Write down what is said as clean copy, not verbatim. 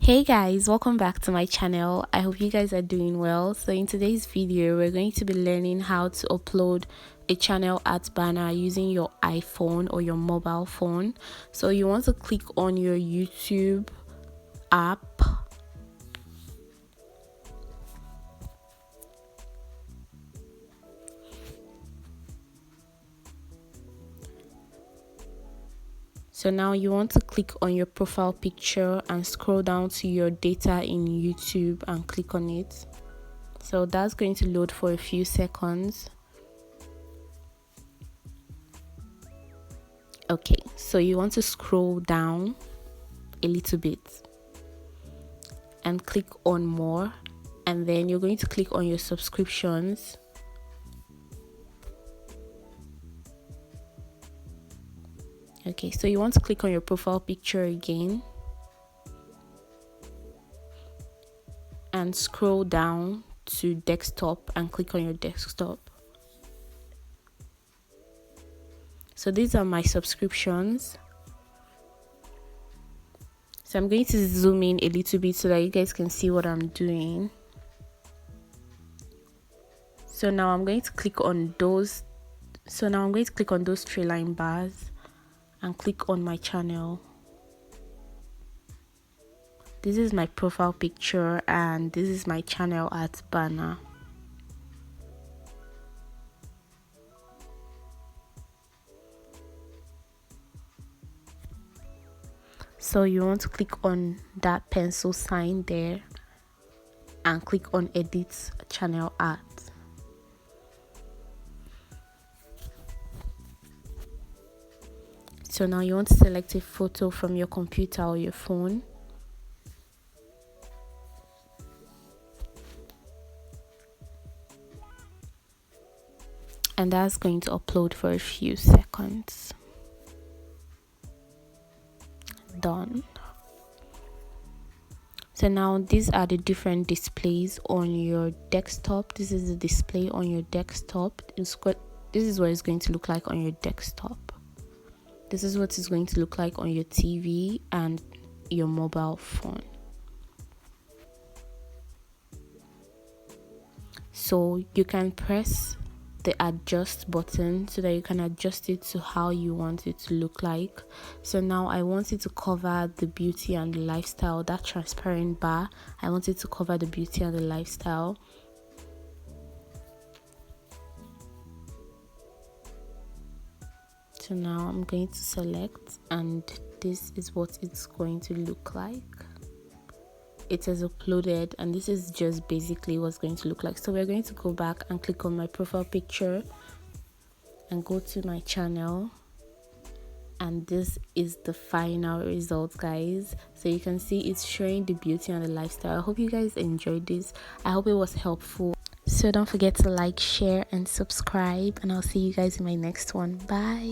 Hey guys, welcome back to my channel. I hope you guys are doing well. So in today's video we're going to be learning how to upload a channel art banner using your iPhone or your mobile phone. So you want to click on your YouTube app, so now you want to click on your profile picture and scroll down to your data in YouTube and click on it. So that's going to load for a few seconds. Okay, so you want to scroll down a little bit and click on more, and then you're going to click on your subscriptions. Okay, so you want to click on your profile picture again and scroll down to desktop and click on your desktop. So these are my subscriptions. So I'm going to zoom in a little bit so that you guys can see what I'm doing. So now I'm going to click on those. So now I'm going to click on those 3 line bars and click on my channel. This is my profile picture and this is my channel art banner. So you want to click on that pencil sign there and click on edit channel art. So now you want to select a photo from your computer or your phone. And that's going to upload for a few seconds. Done. So now these are the different displays on your desktop. This is the display on your desktop. This is what it's going to look like on your desktop. This is what it's going to look like on your TV and your mobile phone. So you can press the adjust button so that you can adjust it to how you want it to look like. So now I want it to cover the beauty and the lifestyle, that transparent bar. I want it to cover the beauty and the lifestyle. So now I'm going to select, and this is what it's going to look like. It has uploaded, and this is just basically what's going to look like. So we're going to go back and click on my profile picture and go to my channel, and this is the final result, guys. So you can see it's showing the beauty and the lifestyle. I hope you guys enjoyed this. I hope it was helpful. So don't forget to like, share and subscribe, and I'll see you guys in my next one. Bye.